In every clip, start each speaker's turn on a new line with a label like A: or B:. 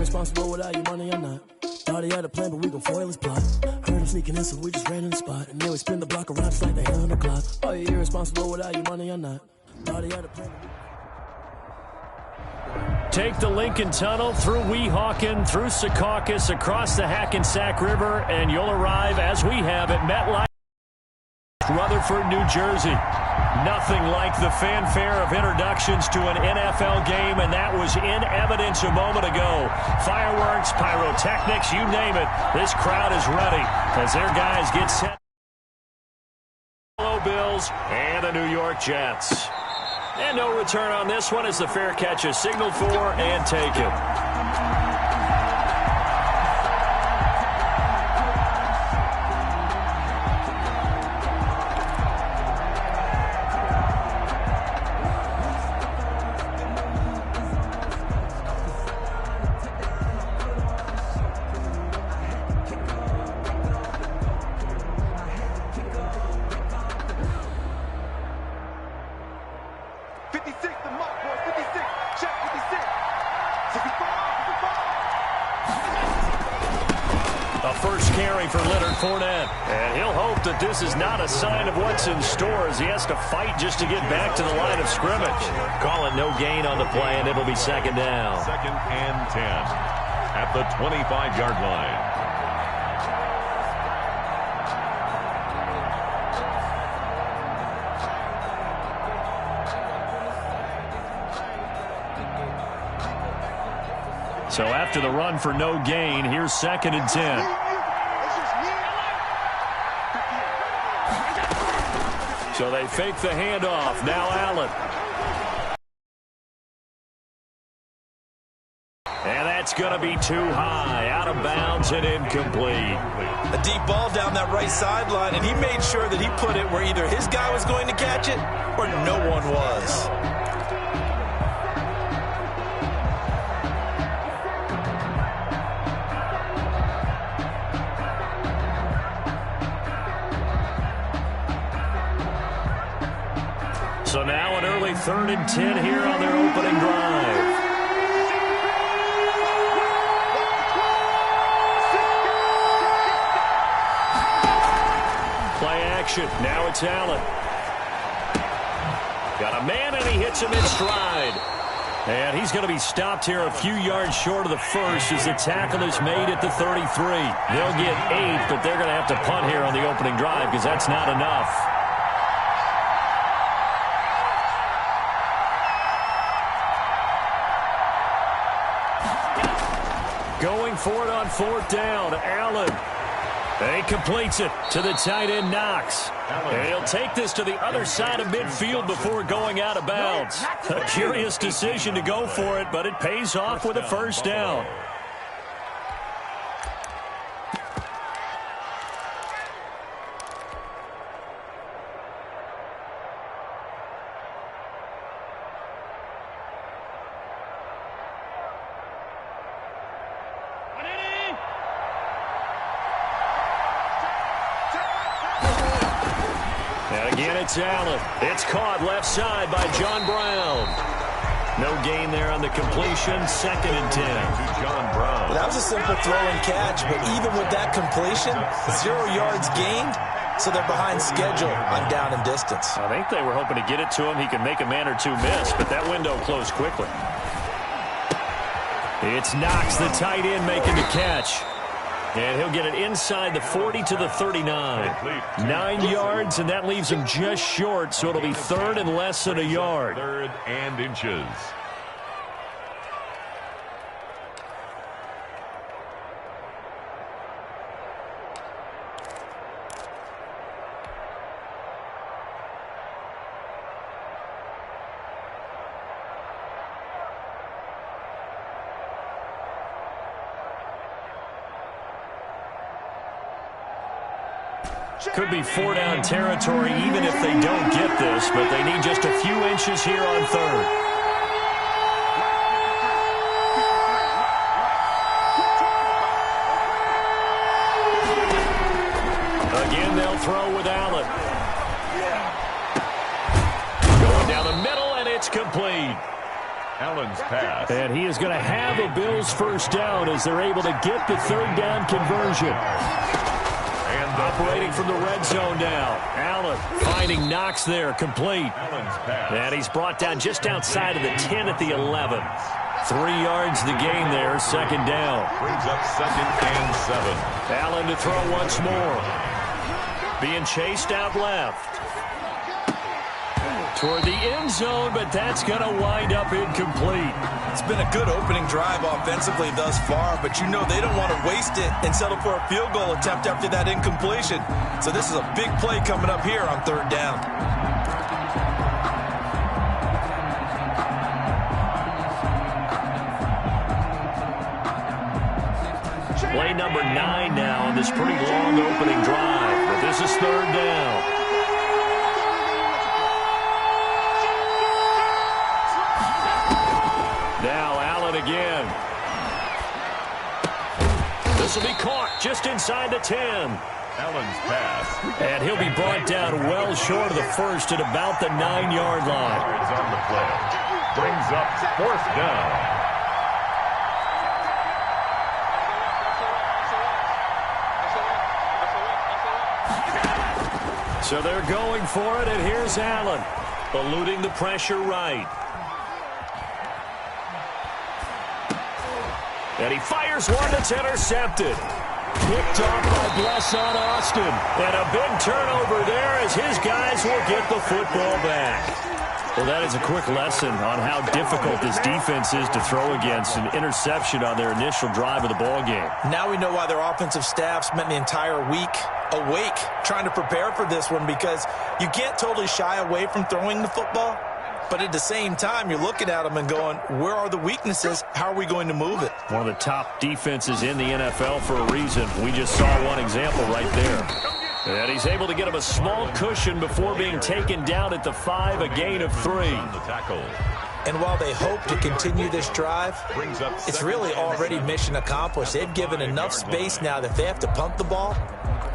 A: irresponsible without your money or not. Thought he had a plan, but we gon' foil his plot. Heard him sneaking in, so we just ran in the spot. And then we spin the block around just like the hell on the clock. Oh, you irresponsible without your money or not. Thought he had a plan.
B: Take the Lincoln Tunnel through Weehawken, through Secaucus, across the Hackensack River, and you'll arrive, as we have, at MetLife, Rutherford, New Jersey. Nothing like the fanfare of introductions to an NFL game, and that was in evidence a moment ago. Fireworks, pyrotechnics, you name it. This crowd is ready as their guys get set. Buffalo Bills and the New York Jets. And no return on this one as the fair catch is signaled for and taken. This is not a sign of what's in store as he has to fight just to get back to the line of scrimmage. Calling no gain on the play, and it'll be second down.
C: 2nd and 10 at the 25-yard line.
B: So after the run for no gain, here's 2nd and 10. So they fake the handoff. Now Allen. And that's going to be too high. Out of bounds and incomplete.
D: A deep ball down that right sideline, and he made sure that he put it where either his guy was going to catch it or no one was.
B: So now an early 3rd and 10 here on their opening drive. Play action. Now it's Allen. Got a man, and he hits him in stride. And he's going to be stopped here a few yards short of the first as the tackle is made at the 33. They'll get 8, but they're going to have to punt here on the opening drive because that's not enough. Going for it on 4th down. Allen. And he completes it to the tight end, Knox. And he'll take this to the other side of midfield before going out of bounds. A curious decision to go for it, but it pays off with a first down. It's Allen. It's caught left side by John Brown. No gain there on the completion. 2nd and 10.
C: John Brown.
D: Well, that was a simple throw and catch, but even with that completion, 0 yards gained, so they're behind schedule on down and distance.
B: I think they were hoping to get it to him. He could make a man or two miss, but that window closed quickly. It's Knox, the tight end, making the catch. And he'll get it inside the 40 to the 39. 9 yards, and that leaves him just short, so it'll be 3rd and less than a yard.
C: 3rd and inches.
B: Could be 4-down territory even if they don't get this, but they need just a few inches here on 3rd. Again, they'll throw with Allen. Going down the middle, and it's complete.
C: Allen's pass.
B: And he is going to have a Bills first down as they're able to get the third down conversion. And operating from the red zone now. Allen finding Knox there, complete. And he's brought down just outside of the 10 at the 11. 3 yards the gain there, second down.
C: Brings up 2nd and 7.
B: Allen to throw once more. Being chased out left. Toward the end zone, but that's going to wind up incomplete.
D: It's been a good opening drive offensively thus far, but you know they don't want to waste it and settle for a field goal attempt after that incompletion. So this is a big play coming up here on third down.
B: Play number 9 now on this pretty long opening drive, but this is third down. Now Allen again. This will be caught just inside the 10.
C: Allen's pass.
B: And he'll be brought down well short of the first at about the 9-yard line.
C: It's on the play. Brings up 4th down.
B: So they're going for it, and here's Allen, eluding the pressure right. And he fires one that's intercepted. Picked off by Blesson Austin. And a big turnover there as his guys will get the football back. Well, that is a quick lesson on how difficult this defense is to throw against. An interception on their initial drive of the ball game.
D: Now we know why their offensive staff spent the entire week awake trying to prepare for this one, because you can't totally shy away from throwing the football. But at the same time, you're looking at them and going, where are the weaknesses? How are we going to move it?
B: One of the top defenses in the NFL for a reason. We just saw one example right there. And he's able to get him a small cushion before being taken down at the 5, a gain of 3.
D: And while they hope to continue this drive, it's really already mission accomplished. They've given enough space now that if they have to punt the ball,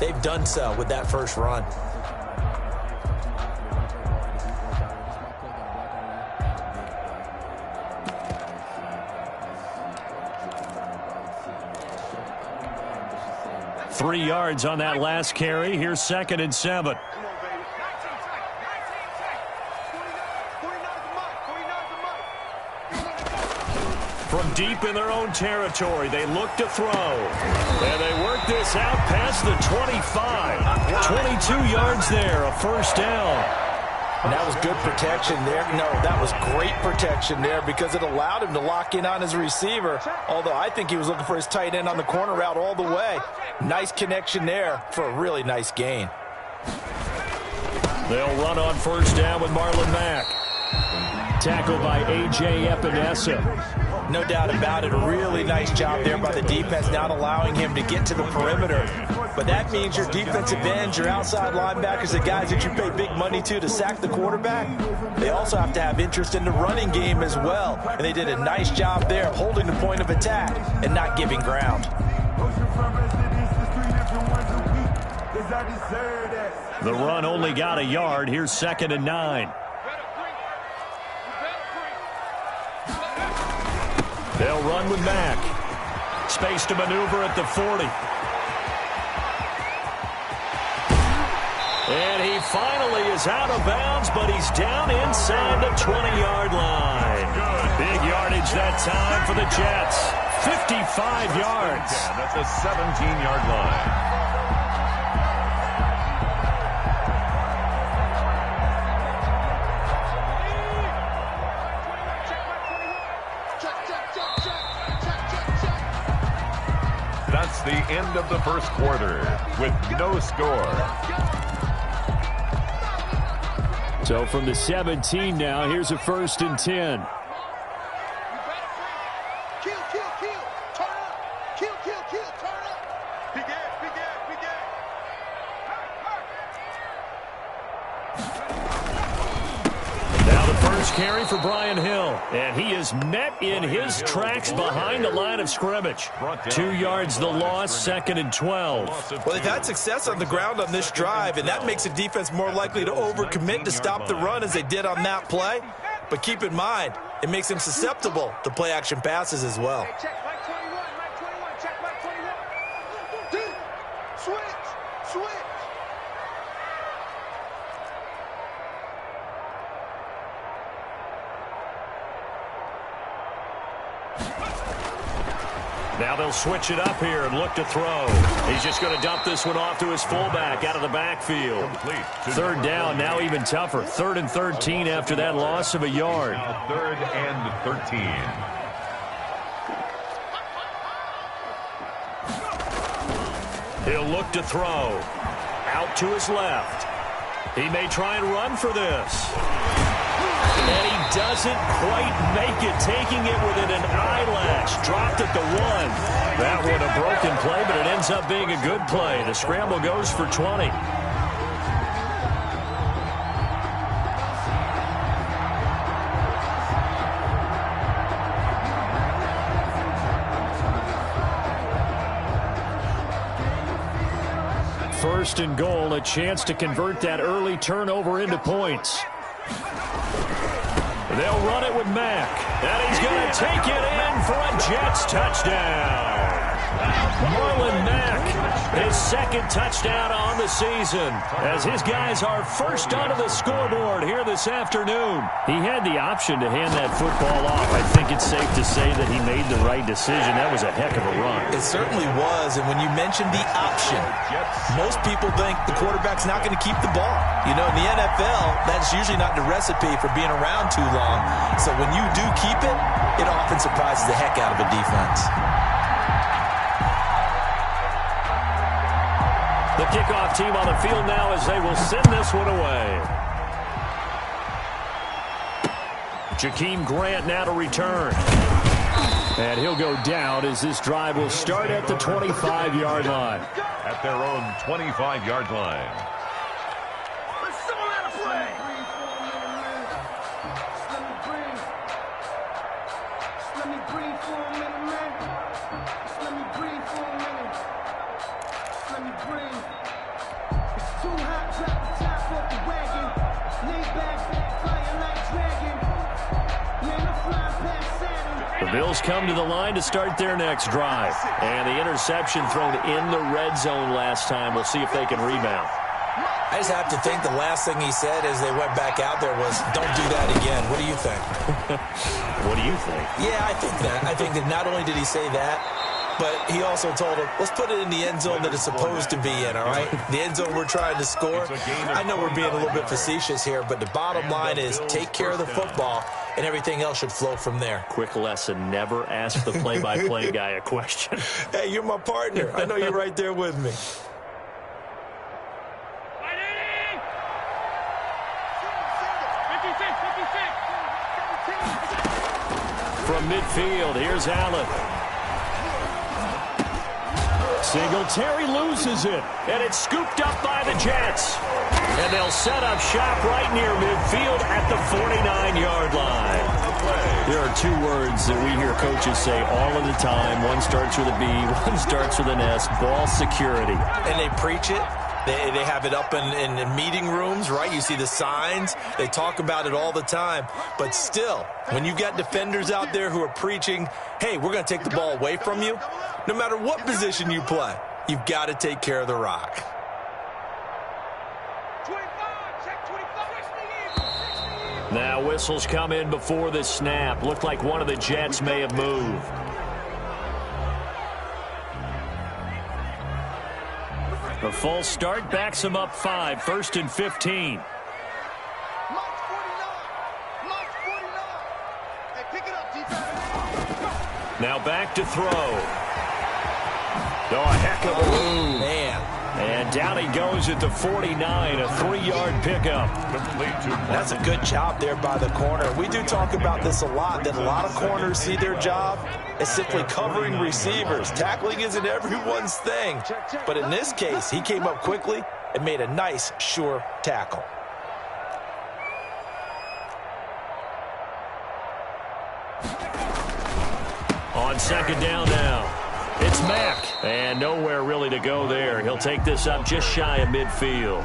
D: they've done so with that first run.
B: Three yards on that last carry. Here's 2nd and 7. From deep in their own territory, they look to throw. And they work this out past the 25. 22 yards there, a first down.
D: And that was good protection there. No, that was great protection there because it allowed him to lock in on his receiver, although I think he was looking for his tight end on the corner route all the way. Nice connection there for a really nice gain.
B: They'll run on first down with Marlon Mack. Tackled by A.J. Epinesa.
D: No doubt about it. A really nice job there by the defense, not allowing him to get to the perimeter. But that means your defensive ends, your outside linebackers, the guys that you pay big money to sack the quarterback, they also have to have interest in the running game as well. And they did a nice job there holding the point of attack and not giving ground.
B: The run only got a yard. Here's 2nd and 9. They'll run with Mack. Space to maneuver at the 40. And he finally is out of bounds, but he's down inside the 20-yard line. Big yardage that time for the Jets. 55 yards.
C: That's a 17-yard line. That's the end of the first quarter with no score.
B: So from the 17 now, here's a 1st and 10. Carry for Brian Hill, and he is met in his tracks behind the line of scrimmage. 2 yards the loss, 2nd and 12.
D: Well, they've had success on the ground on this drive, and that makes the defense more likely to overcommit to stop the run as they did on that play. But keep in mind, It makes him susceptible to play-action passes as well.
E: Hey, check, Mike 21, Mike 21, check Mike 21. Switch.
B: Now they'll switch it up here and look to throw. He's just going to dump this one off to his fullback out of the backfield. Third down, now even tougher. 3rd and 13 after that loss of a yard.
C: Now 3rd and 13.
B: He'll look to throw. Out to his left. He may try and run for this. And he doesn't quite make it, taking it within an eyelash. Dropped at the 1. That one a broken play, but it ends up being a good play. The scramble goes for 20. First and goal, a chance to convert that early turnover into points. They'll run it with Mack, and he's going to take it in for a Jets touchdown. Marlon Mack, his 2nd touchdown on the season, as his guys are first onto the scoreboard here this afternoon. He had the option to hand that football off. I think it's safe to say that he made the right decision. That was a heck of a run.
D: It certainly was, and when you mentioned the option, most people think the quarterback's not going to keep the ball. You know, in the NFL, that's usually not the recipe for being around too long. So when you do keep it, it often surprises the heck out of a defense.
B: The kickoff team on the field now as they will send this one away. Jakeem Grant now to return. And he'll go down as this drive will start at the 25-yard line.
C: At their own 25-yard line.
B: The Bills come to the line to start their next drive. And the interception thrown in the red zone last time. We'll see if they can rebound.
D: I just have to think the last thing he said as they went back out there was, don't do that again. What do you think?
B: What do you think?
D: Yeah, I think that. I think that not only did he say that, but he also told him, let's put it in the end zone that it's supposed to be in, all right? The end zone we're trying to score. I know we're being a little bit facetious here, but the bottom line is take care of the football, and everything else should flow from there.
B: Quick lesson, never ask the play-by-play guy a question.
D: Hey, you're my partner. I know you're right there with me.
B: From midfield, here's Allen. Singletary loses it, and it's scooped up by the Jets. And they'll set up shop right near midfield at the 49-yard line. There are 2 words that we hear coaches say all of the time. One starts with a B, one starts with an S, ball security.
D: And they preach it. They have it up in meeting rooms, right? You see the signs. They talk about it all the time. But still, when you've got defenders out there who are preaching, hey, we're going to take the ball away from you, no matter what position you play, you've got to take care of the rock.
E: 25, check 25.
B: Now whistles come in before the snap. Looked like one of the Jets may have moved. A false start backs him up 5, 1st and 15. Now back to throw. Oh, a heck of a move.
D: Man.
B: And down he goes at the 49, a 3-yard pickup.
D: That's a good job there by the corner. We do talk about this a lot, that a lot of corners see their job as simply covering receivers. Tackling isn't everyone's thing. But in this case, he came up quickly and made a nice, sure tackle.
B: On 2nd down now. It's Mack. And nowhere really to go there. He'll take this up just shy of midfield.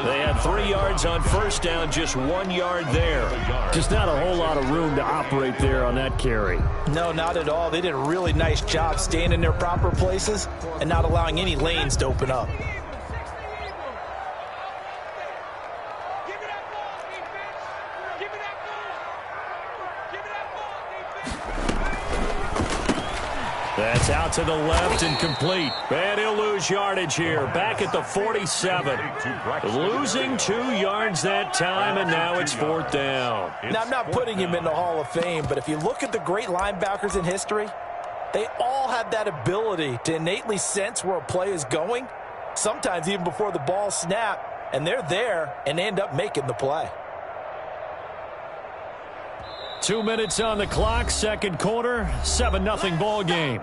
B: They had 3 yards on first down, just 1 yard there.
F: Just not a whole lot of room to operate there on that carry.
D: No, not at all. They did a really nice job staying in their proper places and not allowing any lanes to open up.
B: That's out to the left and complete. And he'll lose yardage here. Back at the 47. Losing 2 yards that time, and now it's 4th down.
D: Now, I'm not putting him in the Hall of Fame, but if you look at the great linebackers in history, they all have that ability to innately sense where a play is going, sometimes even before the ball snaps, and they're there and end up making the play.
B: 2 minutes on the clock, second quarter, 7-0 ball game.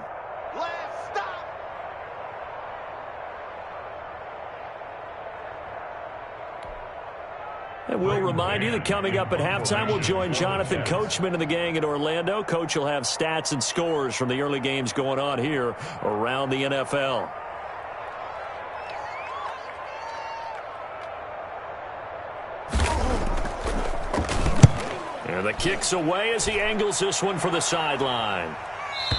B: And we'll remind you that coming up at halftime, we'll join Jonathan Coachman and the gang in Orlando. Coach will have stats and scores from the early games going on here around the NFL. And the kick's away as he angles this one for the sideline.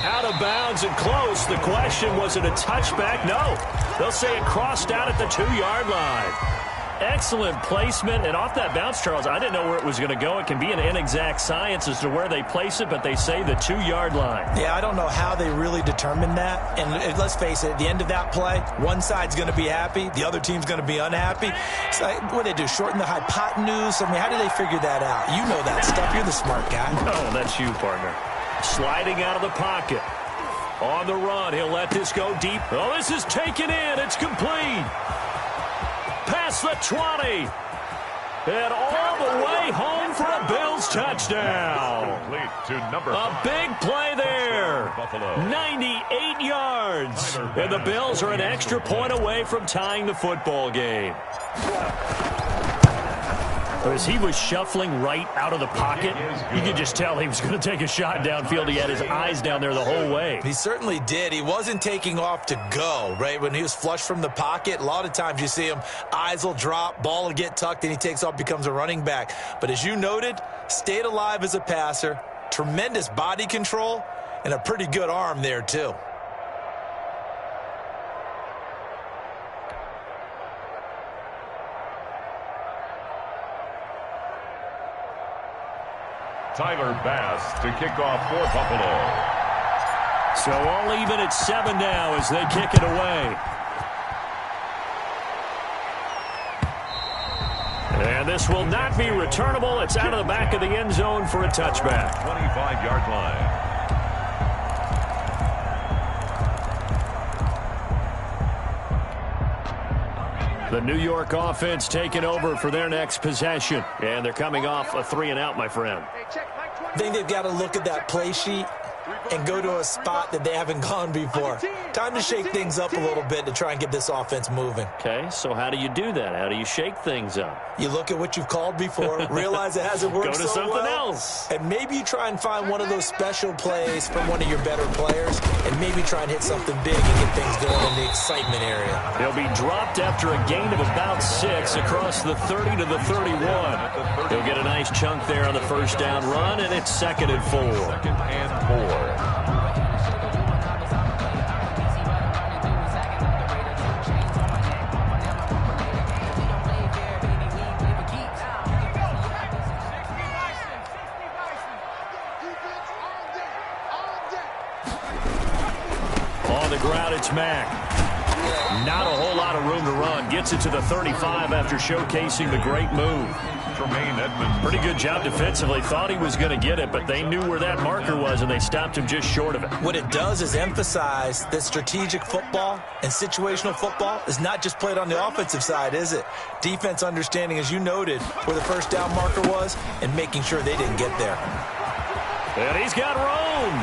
B: Out of bounds and close. The question, was it a touchback? No. They'll say it crossed out at the 2-yard line. Excellent placement, and off that bounce, Charles, I didn't know where it was going to go. It can be an inexact science as to where they place it, but they say the 2-yard line.
D: Yeah, I don't know how they really determined that. And let's face it, at the end of that play, one side's going to be happy, the other team's going to be unhappy. So what do they do, shorten the hypotenuse? I mean, how do they figure that out? You know that stuff. You're the smart guy.
B: Oh, that's you, partner. Sliding out of the pocket. On the run, he'll let this go deep. Oh, this is taken in. It's complete. Past the 20. And all the way home for a Bills touchdown. A big play there. 98 yards. And the Bills are an extra point away from tying the football game. As he was shuffling right out of the pocket, you could just tell he was going to take a shot downfield. He had his eyes down there the whole way.
D: He certainly did. He wasn't taking off to go, right? When he was flush from the pocket, a lot of times you see him, eyes will drop, ball will get tucked, and he takes off, becomes a running back. But as you noted, stayed alive as a passer, tremendous body control, and a pretty good arm there, too.
C: Tyler Bass to kick off for Buffalo.
B: So all even at 7 now as they kick it away. And this will not be returnable. It's out of the back of the end zone for a touchback.
C: 25-yard line.
B: The New York offense taking over for their next possession. And they're coming off a 3-and-out, my friend.
D: I think they've got to look at that play sheet and go to a spot that they haven't gone before. Time to shake things up a little bit to try and get this offense moving.
B: Okay, so how do you do that? How do you shake things up?
D: You look at what you've called before, realize it hasn't worked
B: Go to
D: so
B: something
D: well,
B: else.
D: and maybe you try and find one of those special plays from one of your better players, and maybe try and hit something big and get things going in the excitement area.
B: He'll be dropped after a gain of about 6 across the 30 to the 31. He'll get a nice chunk there on the first down run, and it's 2nd and 4.
C: 2nd and 4.
B: On the ground, it's Mack. Not a whole lot of room to run. Gets it to the 35 after showcasing the great move. Pretty good job defensively. Thought he was going to get it, but they knew where that marker was, and they stopped him just short of it.
D: What it does is emphasize that strategic football and situational football is not just played on the offensive side, is it? Defense understanding, as you noted, where the first down marker was and making sure they didn't get there.
B: And he's got room.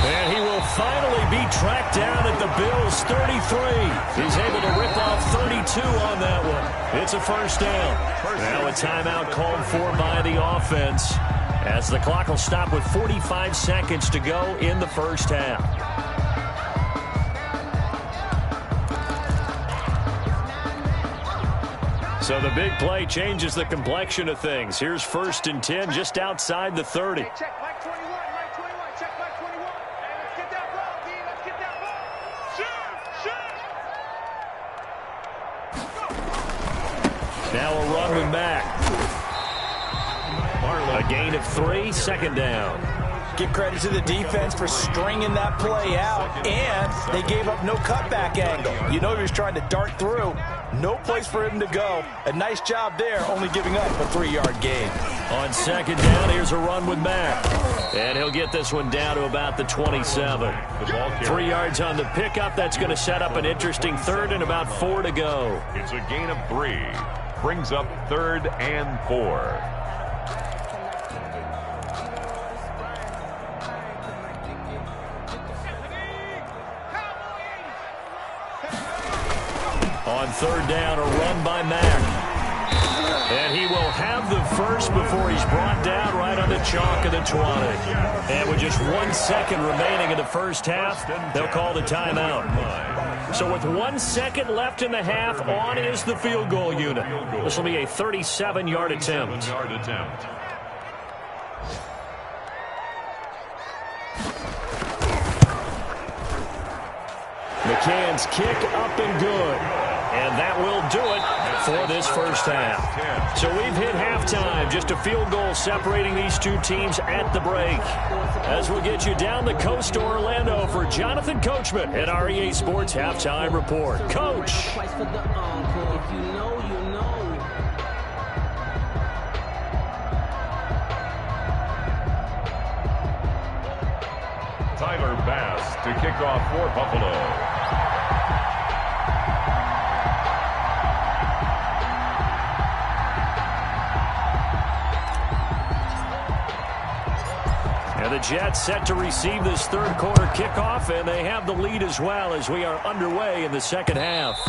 B: And he will finally be tracked down at the Bills' 33. He's able to rip off 32 on that one. It's a first down. Now a timeout called for by the offense as the clock will stop with 45 seconds to go in the first half. So the big play changes the complexion of things. Here's 1st and 10 just outside the 30.
E: Hey, check, Mike 21, Mike 21, check Mike 21. Hey, let's get that ball, D, let's get that ball. Shoot,
B: Now a run with Mack. A gain of 3, 2nd down.
D: Give credit to the defense for stringing that play out, and they gave up no cutback angle. You know he was trying to dart through. No place for him to go. A nice job there, only giving up a 3-yard gain.
B: On 2nd down, here's a run with Mack. And he'll get this one down to about the 27. 3 yards on the pickup. That's going to set up an interesting 3rd and about 4 to go.
C: It's a gain of 3. Brings up 3rd and 4.
B: On 3rd down, a run by Mack. And he will have the first before he's brought down right on the chalk of the 20. And with just 1 second remaining in the first half, they'll call the timeout. So with 1 second left in the half, on is the field goal unit. This will be a 37-yard attempt. McCann's kick up and good. And that will do it for this first half. So we've hit halftime. Just a field goal separating these two teams at the break. As we'll get you down the coast to Orlando for Jonathan Coachman at our EA Sports Halftime Report. Coach.
C: Tyler Bass to kick off for Buffalo.
B: And the Jets set to receive this 3rd quarter kickoff, and they have the lead as well as we are underway in the 2nd half.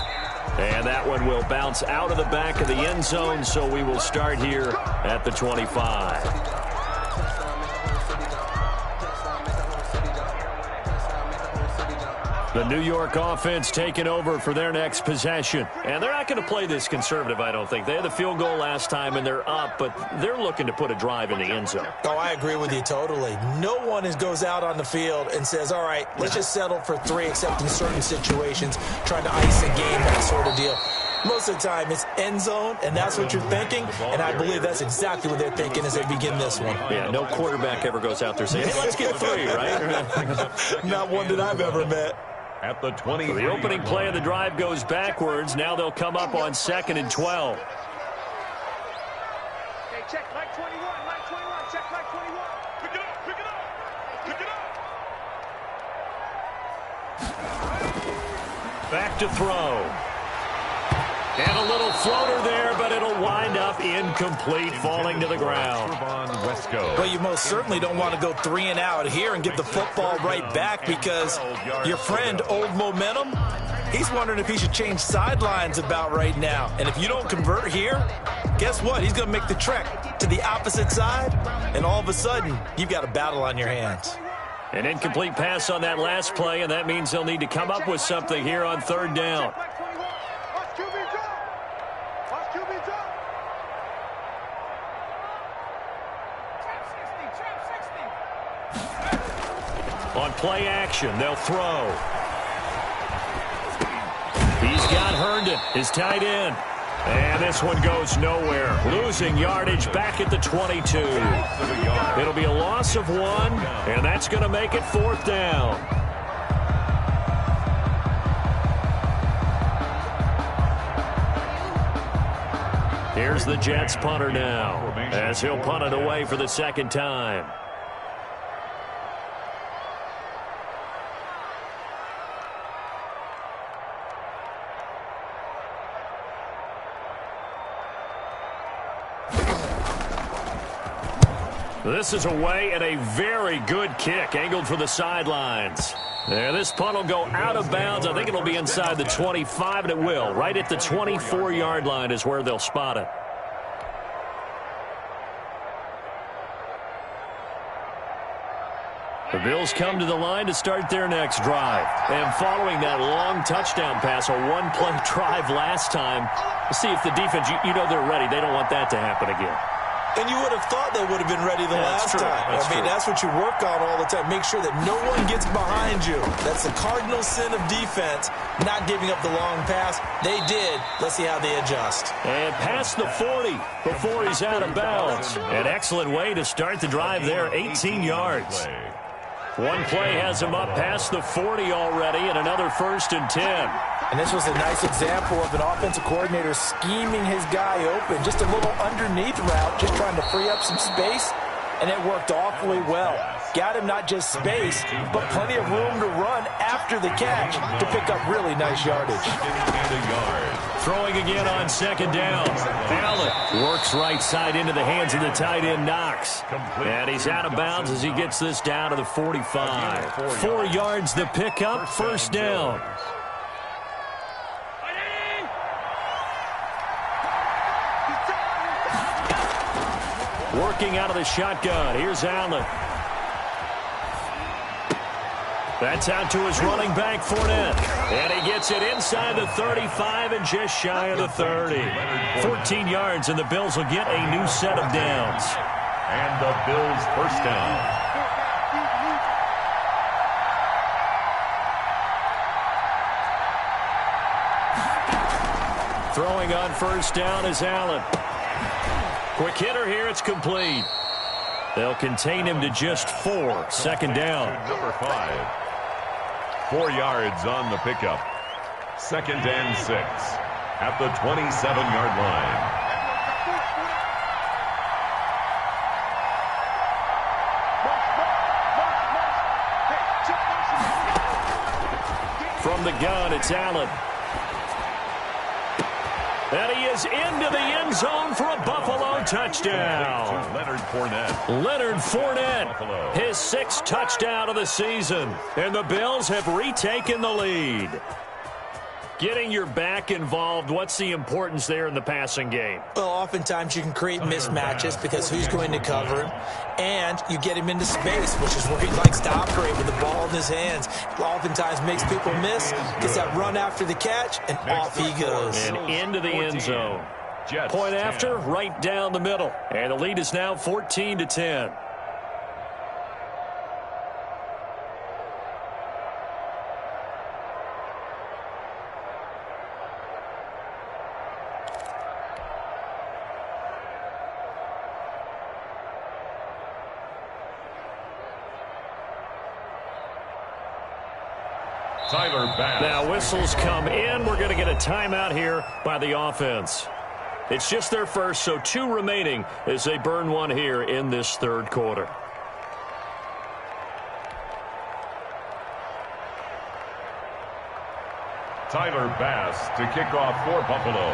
B: And that one will bounce out of the back of the end zone, so we will start here at the 25. The New York offense taking over for their next possession. And they're not going to play this conservative, I don't think. They had the field goal last time, and they're up, but they're looking to put a drive in the end zone.
D: Oh, I agree with you totally. No one goes out on the field and says, all right, let's just settle for 3, except in certain situations, trying to ice a game, that sort of deal. Most of the time, it's end zone, and that's what you're thinking, and I believe that's exactly what they're thinking as they begin this one.
B: Yeah, no quarterback ever goes out there saying, hey, let's get 3, right?
D: Not one that I've ever met.
C: At the 20.
B: So the opening play of the drive goes backwards. Now they'll come up on 2nd and 12.
E: Hey, check Mike 21, Mike 21, check Mike 21. Pick it up, pick it up, pick it up.
B: Back to throw. And a little floater there, but it'll wind up incomplete, falling to the ground.
D: Well, you most certainly don't want to go 3 and out here and get the football right back, because your friend, Old Momentum, he's wondering if he should change sidelines about right now. And if you don't convert here, guess what? He's going to make the trek to the opposite side, and all of a sudden, you've got a battle on your hands.
B: An incomplete pass on that last play, and that means they'll need to come up with something here on 3rd down. On play action, they'll throw. He's got Herndon, his tight end. And this one goes nowhere. Losing yardage back at the 22. It'll be a loss of 1, and that's going to make it 4th down. Here's the Jets punter now, as he'll punt it away for the 2nd time. This is away, and a very good kick, angled for the sidelines. And this punt will go out of bounds. I think it'll be inside the 25, and it will. Right at the 24-yard line is where they'll spot it. The Bills come to the line to start their next drive. And following that long touchdown pass, a one-play drive last time, we'll see if the defense, you know they're ready. They don't want that to happen again.
D: And you would have thought they would have been ready the last time. That's what you work on all the time. Make sure that no one gets behind you. That's the cardinal sin of defense, not giving up the long pass. They did. Let's see how they adjust.
B: And past the 40 before he's out of bounds. An excellent way to start the drive there, 18 yards. One play has him up past the 40 already, and another 1st and 10.
D: And this was a nice example of an offensive coordinator scheming his guy open. Just a little underneath route, just trying to free up some space, and it worked awfully well. Got him not just space, but plenty of room to run after the catch to pick up really nice yardage.
B: Throwing again on 2nd down. Allen works right side into the hands of the tight end, Knox. And he's out of bounds as he gets this down to the 45. 4 yards the pickup, 1st down. Working out of the shotgun. Here's Allen. That's out to his running back, Fournette. And he gets it inside the 35 and just shy of the 30. 14 yards, and the Bills will get a new set of downs.
C: And the Bills' 1st down.
B: Throwing on 1st down is Allen. Quick hitter here, it's complete. They'll contain him to just 4. 2nd down.
C: Number 5. 4 yards on the pickup. 2nd and 6 at the 27-yard line.
B: From the gun, it's Allen. And he is into the end zone for a Buffalo touchdown. Leonard Fournette, his 6th touchdown of the season. And the Bills have retaken the lead. Getting your back involved, what's the importance there in the passing game?
D: Well, oftentimes you can create mismatches because who's going to cover him? And you get him into space, which is where he likes to operate with the ball in his hands. Oftentimes makes people miss, gets that run after the catch, and off he goes.
B: And into the end zone. Point after, right down the middle. And the lead is now 14-10. Now whistles come in. We're going to get a timeout here by the offense. It's just their first, so 2 remaining as they burn one here in this 3rd quarter.
C: Tyler Bass to kick off for Buffalo.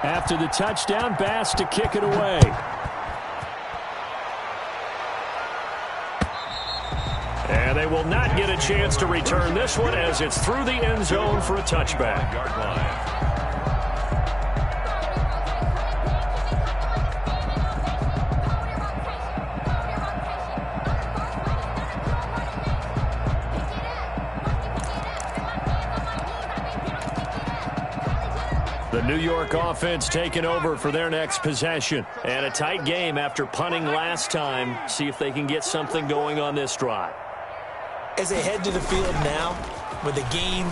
B: After the touchdown, Bass to kick it away. And they will not get a chance to return this one as it's through the end zone for a touchback. The New York offense taking over for their next possession. And a tight game after punting last time. See if they can get something going on this drive.
D: As they head to the field now, with the game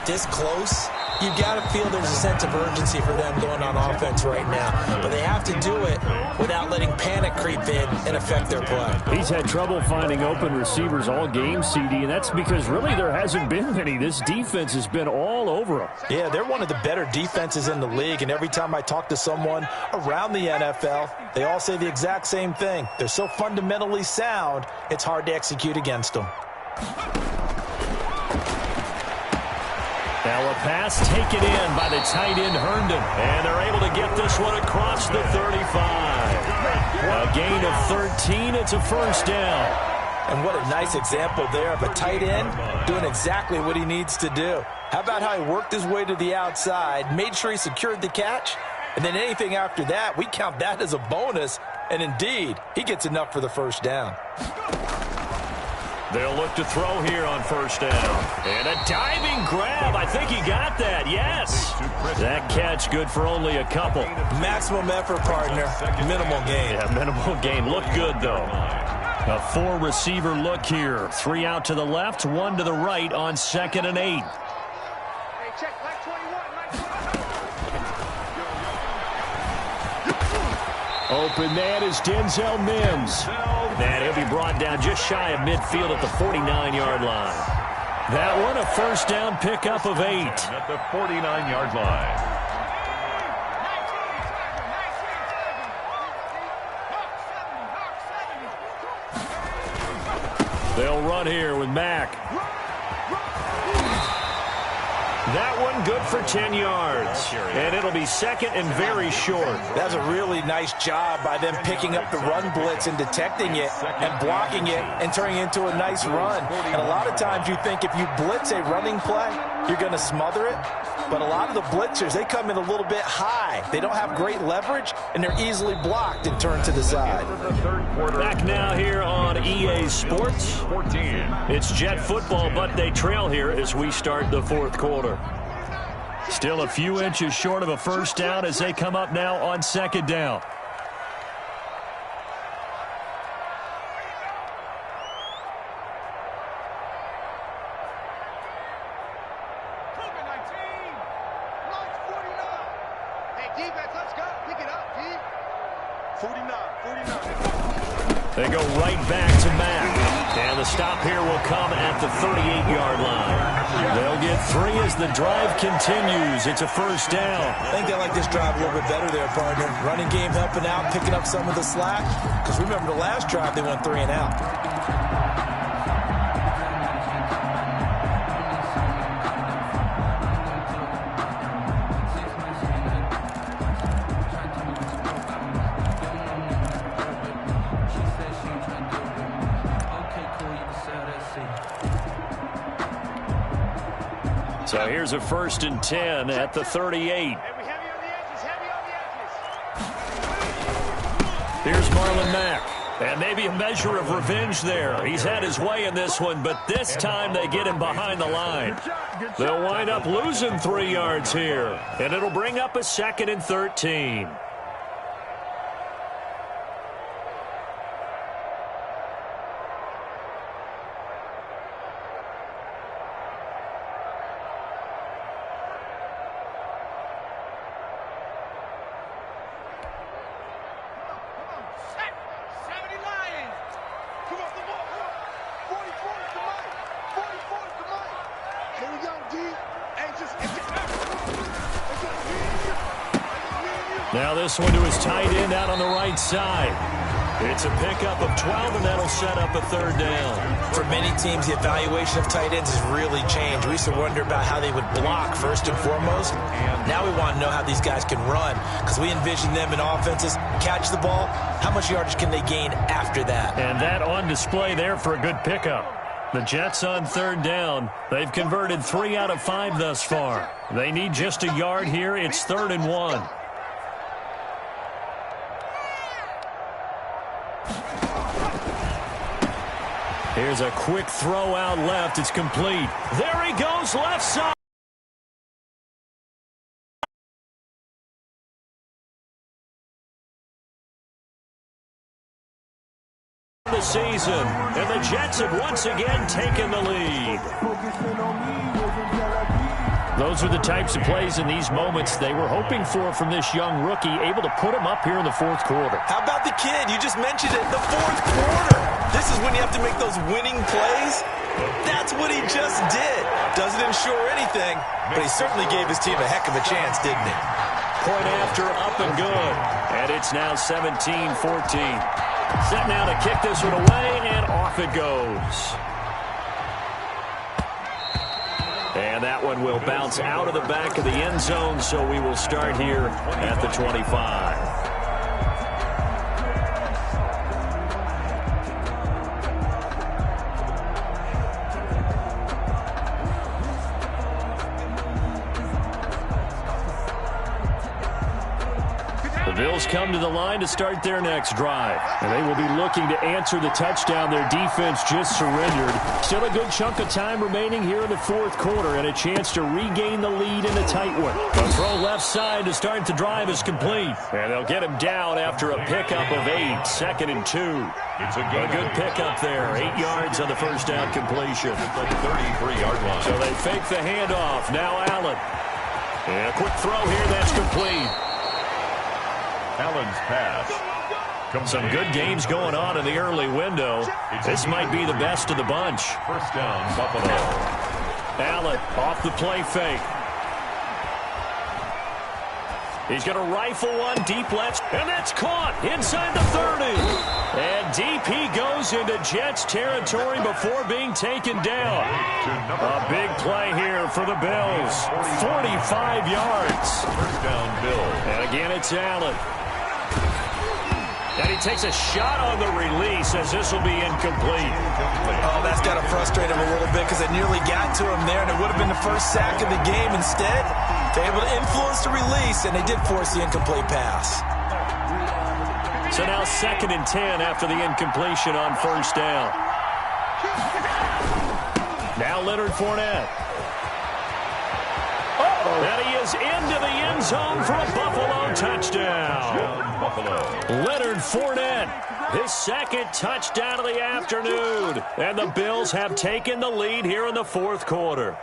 D: this close, you've got to feel there's a sense of urgency for them going on offense right now. But they have to do it without letting panic creep in and affect their play.
F: He's had trouble finding open receivers all game, CD, and that's because really there hasn't been many. This defense has been all over him.
D: Yeah, they're one of the better defenses in the league, and every time I talk to someone around the NFL, they all say the exact same thing. They're so fundamentally sound, it's hard to execute against them.
B: Now a pass taken in by the tight end Herndon. And they're able to get this one across the 35. A gain of 13. It's a 1st down.
D: And what a nice example there of a tight end doing exactly what he needs to do. How about how he worked his way to the outside, made sure he secured the catch, And then anything after that, we count that as a bonus. And indeed, he gets enough for the first down.
B: They'll look to throw here on first down. And a diving grab. I think he got that. Yes. That catch good for only a couple.
D: Maximum effort, partner. Minimal gain.
B: Yeah, minimal gain. Looked good, though. A 4-receiver look here. 3 out to the left, 1 to the right on 2nd and 8.
E: Hey, check, like 21,
B: Open man is Denzel Mims. And he'll be brought down just shy of midfield at the 49-yard line. That one a first down pickup of 8.
C: At the 49-yard line.
B: They'll run here with Mack. That one good for 10 yards. And it'll be 2nd and very short.
D: That's a really nice job by them picking up the run blitz and detecting it and blocking it and turning it into a nice run. And a lot of times you think if you blitz a running play, you're going to smother it. But a lot of the blitzers, they come in a little bit high. They don't have great leverage, and they're easily blocked and turned to the side.
B: Back now here on EA Sports. It's Jet football, but they trail here as we start the 4th quarter. Still a few inches short of a first down as they come up now on 2nd down. They go right back to Mack. And the stop here will come at the 38-yard line. They'll get 3 as the drive continues. It's a first down.
D: I think they like this drive a little bit better there, partner. Running game helping out, picking up some of the slack. Because remember the last drive, they went 3 and out.
B: So here's a 1st and 10 at the 38. Here's Marlon Mack. And maybe a measure of revenge there. He's had his way in this one, but this time they get him behind the line. They'll wind up losing 3 yards here. And it'll bring up a 2nd and 13. Now this one to his tight end out on the right side. It's a pickup of 12, and that'll set up a 3rd down.
D: For many teams, the evaluation of tight ends has really changed. We used to wonder about how they would block first and foremost. Now we want to know how these guys can run, because we envision them in offenses catch the ball. How much yardage can they gain after that?
B: And that on display there for a good pickup. The Jets on 3rd down. They've converted 3 out of 5 thus far. They need just a yard here. It's 3rd and 1. Here's a quick throw out left. It's complete. There he goes, left side. The season, and the Jets have once again taken the lead. Those are the types of plays in these moments they were hoping for from this young rookie, able to put him up here in the 4th quarter.
D: How about the kid? You just mentioned it, the 4th quarter. This is when you have to make those winning plays. That's what he just did. Doesn't ensure anything, but he certainly gave his team a heck of a chance, didn't he?
B: Point after, up and good. And it's now 17-14. Set now to kick this one away, and off it goes. And that one will bounce out of the back of the end zone, so we will start here at the 25. Bills come to the line to start their next drive. And they will be looking to answer the touchdown their defense just surrendered. Still a good chunk of time remaining here in the fourth quarter and a chance to regain the lead in a tight one. The throw left side to start the drive is complete. And they'll get him down after a pickup of 8, 2nd and 2.
C: It's a
B: good pickup there. 8 yards on the first down completion.
C: At the 33-yard line.
B: So they fake the handoff. Now Allen. And a quick throw here that's complete.
C: Allen's pass.
B: Some good games going on in the early window. This might be the best of the bunch.
C: First down, Buffalo.
B: Allen off the play fake. He's going to rifle one deep left, and that's caught inside the 30. And DP goes into Jets territory before being taken down. A big play here for the Bills. 45 yards.
C: First down, Bills.
B: And again, it's Allen. And he takes a shot on the release as this will be incomplete.
D: Oh, that's got to frustrate him a little bit because it nearly got to him there, and it would have been the first sack of the game. Instead, they're able to influence the release, and they did force the incomplete pass.
B: So now 2nd and 10 after the incompletion on first down. Now Leonard Fournette. And he is into the end zone for a Buffalo touchdown. Leonard Fournette, his 2nd touchdown of the afternoon. And the Bills have taken the lead here in the fourth quarter.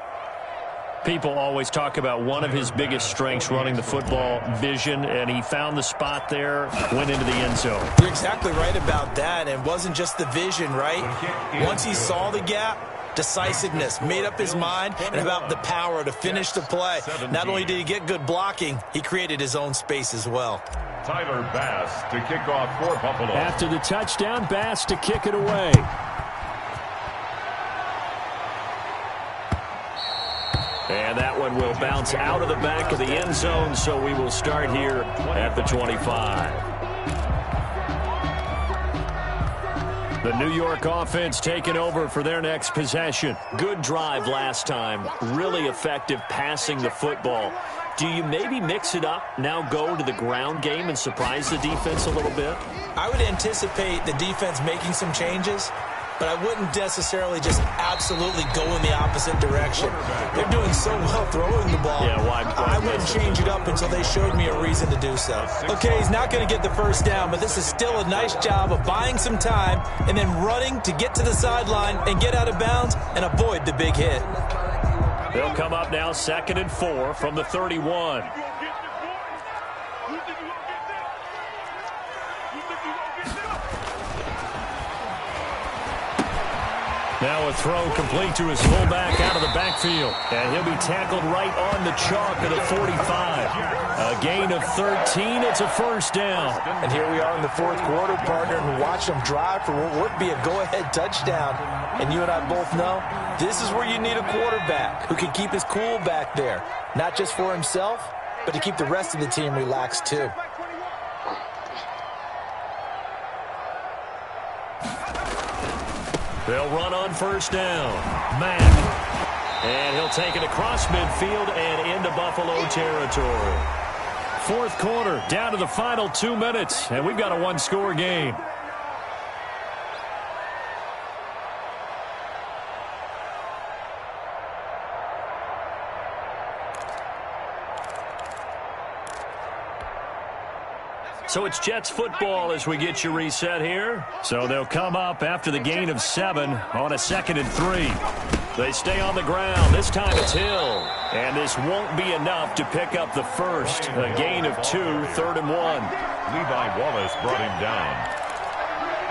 B: People always talk about one of his biggest strengths running the football, vision, and he found the spot there, went into the end zone.
D: You're exactly right about that, and it wasn't just the vision, right? Once he saw the gap, decisiveness, made up his mind, and about the power to finish the play. Not only did he get good blocking, he created his own space as well.
C: Tyler Bass to kick off for Buffalo.
B: After the touchdown, Bass to kick it away. And that one will bounce out of the back of the end zone, so we will start here at the 25. The New York offense taking over for their next possession. Good drive last time. Really effective passing the football. Do you maybe mix it up, now go to the ground game and surprise the defense a little bit?
D: I would anticipate the defense making some changes, but I wouldn't necessarily just absolutely go in the opposite direction. They're doing so well throwing the ball.
B: Yeah, why
D: I wouldn't change it up until they showed me a reason to do so. Okay, he's not going to get the first down, but this is still a nice job of buying some time and then running to get to the sideline and get out of bounds and avoid the big hit.
B: They'll come up now 2nd and 4 from the 31. Now a throw complete to his fullback out of the backfield. And he'll be tackled right on the chalk of the 45. A gain of 13. It's a first down.
D: And here we are in the fourth quarter, partner, and watch them drive for what would be a go-ahead touchdown. And you and I both know this is where you need a quarterback who can keep his cool back there. Not just for himself, but to keep the rest of the team relaxed too.
B: They'll run on first down. Mack. And he'll take it across midfield and into Buffalo territory. Fourth quarter, down to the final 2 minutes, and we've got a one-score game. So it's Jets football as we get you reset here. So they'll come up after the gain of 7 on a 2nd and 3. They stay on the ground. This time it's Hill. And this won't be enough to pick up the first. A gain of 2, 3rd and 1.
C: Levi Wallace brought him down.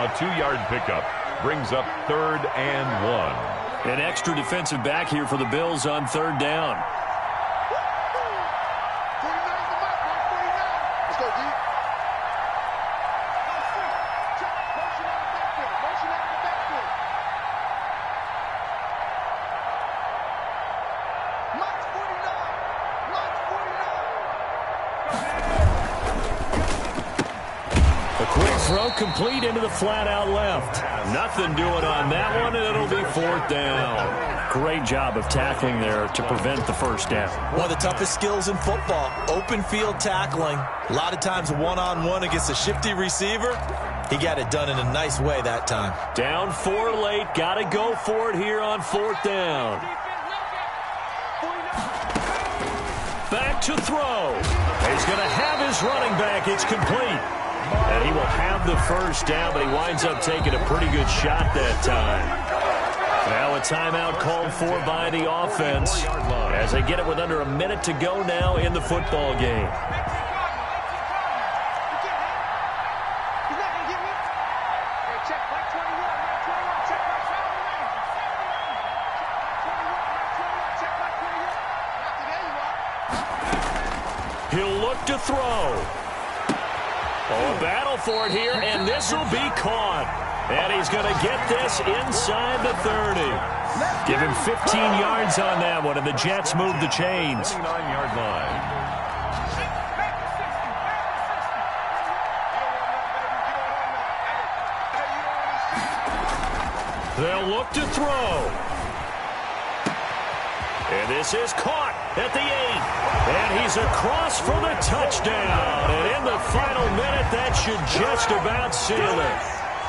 C: A 2-yard pickup brings up 3rd and 1.
B: An extra defensive back here for the Bills on 3rd down. Throw complete into the flat out left. Nothing doing on that one, and it'll be 4th down. Great job of tackling there to prevent the first down.
D: One of the toughest skills in football, open field tackling. A lot of times one-on-one against a shifty receiver. He got it done in a nice way that time.
B: Down 4 late. Got to go for it here on 4th down. Back to throw. He's going to have his running back. It's complete. And he will have the first down, but he winds up taking a pretty good shot that time. Now a timeout called for by the offense as they get it with under a minute to go now in the football game. He'll look to throw. Oh, a battle for it here, and this will be caught. And he's going to get this inside the 30. Give him 15 yards on that one, and the Jets move the chains.
C: 29-yard line.
B: They'll look to throw. And this is caught at the 8. And he's across for the touchdown. And in the final minute, that should just about seal it.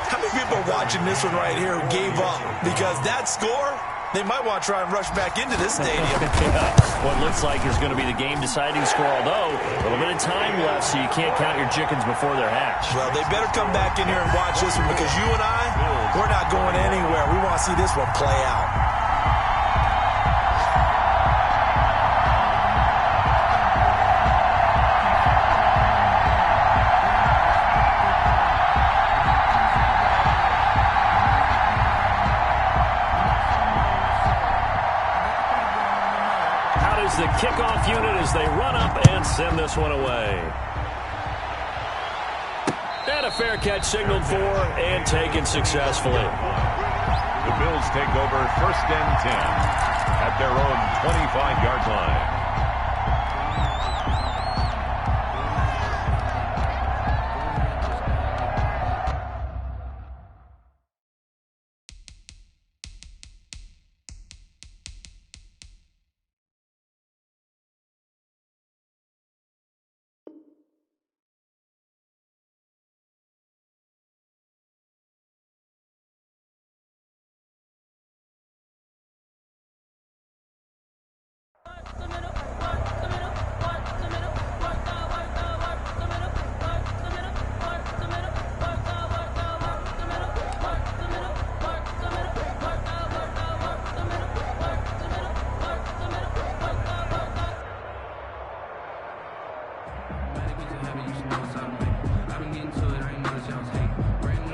D: How many people are watching this one right here who gave up? Because that score, they might want to try and rush back into this stadium.
B: Yeah, what looks like is going to be the game-deciding score, although a little bit of time left, so you can't count your chickens before they're hatched.
D: Well, they better come back in here and watch this one because you and I, we're not going anywhere. We want to see this one play out.
B: The kickoff unit as they run up and send this one away. And a fair catch signaled for and taken successfully.
C: The Bills take over 1st and 10 at their own 25-yard line.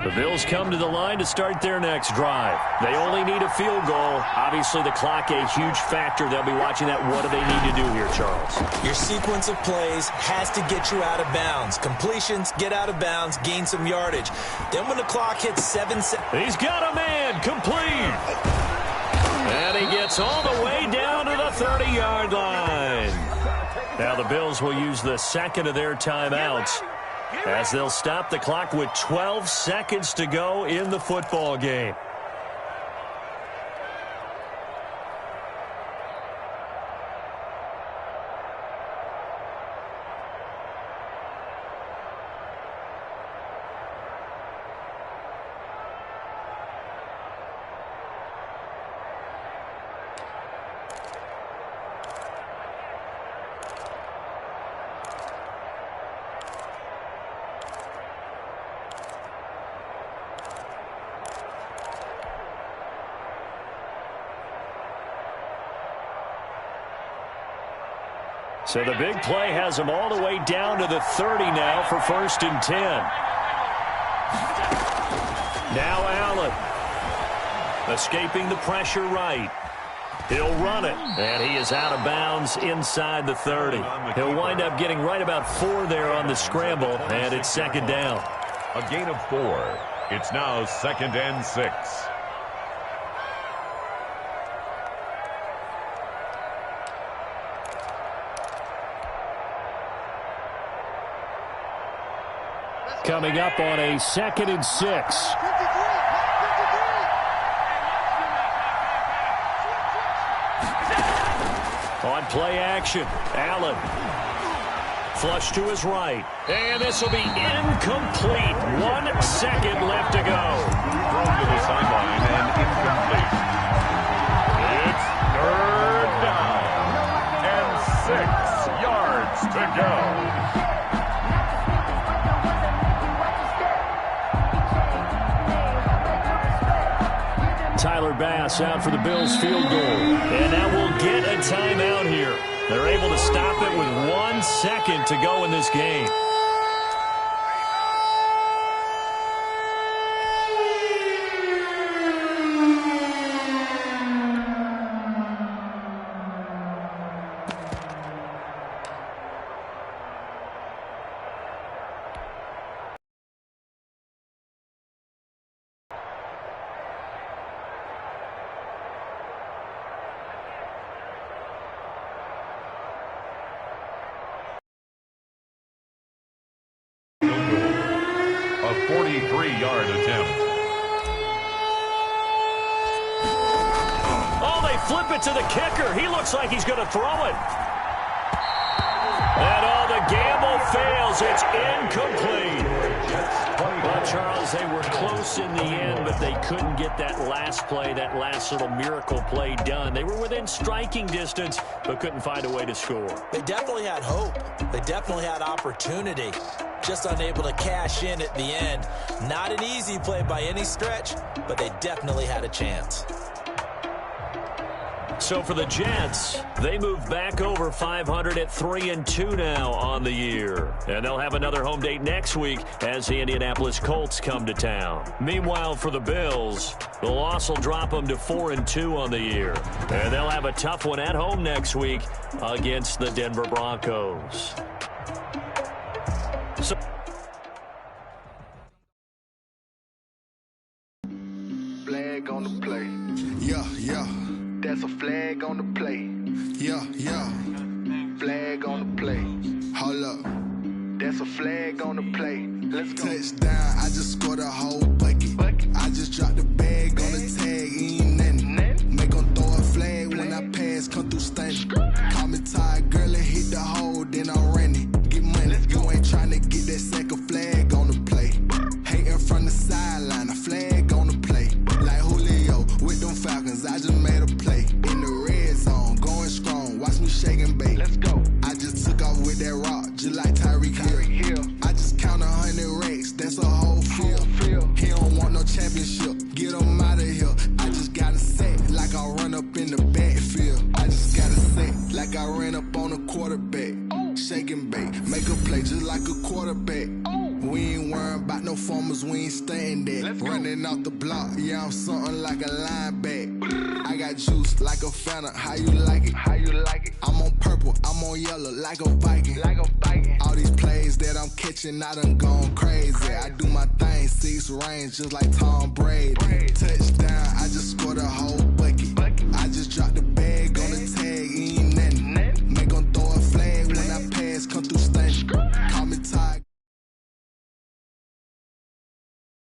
B: The Bills come to the line to start their next drive. They only need a field goal. Obviously, the clock a huge factor. They'll be watching that. What do they need to do here, Charles?
D: Your sequence of plays has to get you out of bounds. Completions, get out of bounds, gain some yardage. Then when the clock hits 7 seconds.
B: He's got a man complete. And he gets all the way down to the 30-yard line. Now the Bills will use the second of their timeouts as they'll stop the clock with 12 seconds to go in the football game. So the big play has them all the way down to the 30 now for 1st and 10. Now Allen, escaping the pressure right. He'll run it, and he is out of bounds inside the 30. He'll wind up getting right about 4 there on the scramble, and it's 2nd down.
C: A gain of 4. It's now 2nd and 6.
B: Coming up on a 2nd and 6. On play action, Allen. Flush to his right. And this will be incomplete. 1 second left to go.
C: Thrown to the sideline and incomplete. It's 3rd down and 6 yards to go.
B: Tyler Bass out for the Bills field goal. And now we'll get a timeout here. They're able to stop it with 1 second to go in this game.
C: A 43-yard attempt.
B: Oh, they flip it to the kicker. He looks like he's going to throw it. And all the gamble fails. It's incomplete. Well, Charles, they were close in the end, but they couldn't get that last play, that last little miracle play done. They were within striking distance, but couldn't find a way to score.
D: They definitely had hope. They definitely had opportunity. Just unable to cash in at the end. Not an easy play by any stretch, but they definitely had a chance.
B: So for the Jets, they move back over 500 at 3-2 now on the year. And they'll have another home date next week as the Indianapolis Colts come to town. Meanwhile, for the Bills, the loss will drop them to 4-2 on the year. And they'll have a tough one at home next week against the Denver Broncos. So
E: Flag on the play.
G: Yeah, yeah.
E: That's a flag on the play.
G: Yeah, yeah.
E: Flag on the play.
G: Hold up.
E: That's a flag on the play. Let's go.
G: Touchdown, I just scored a whole bucket. I just dropped the bag on the tag, ain't nothing. Make them throw a flag when I pass, come through stunning. Call me tired, girl, and hit the hole, then I'm running. Get money, you ain't tryna get that second flag on the play. Hating from the sideline, a flag on the play. Like Julio with them Falcons, I just made a play. In the red zone, going strong, watch me shake and bake.
E: Let's go.
G: I just took off with that rock, just like Tyreek Hill. I just count 100 racks, that's a whole field. He don't want no championship, get him out of here. I just got a set, like I run up in the backfield. I just got a set, like I ran up on a quarterback. Shake and bake, make a play just like a quarterback. We ain't worrying about no formers, we ain't staying there. Running off the block, yeah, I'm something like a linebacker. I got juice like a Fanta, how you like it?
E: How you like it?
G: I'm on purple, I'm on yellow, like a Viking.
E: Like a Viking.
G: All these plays that I'm catching, I done gone crazy. I do my thing, 6 range, just like Tom Brady. Touchdown, I just scored a whole bucket. I just dropped the bag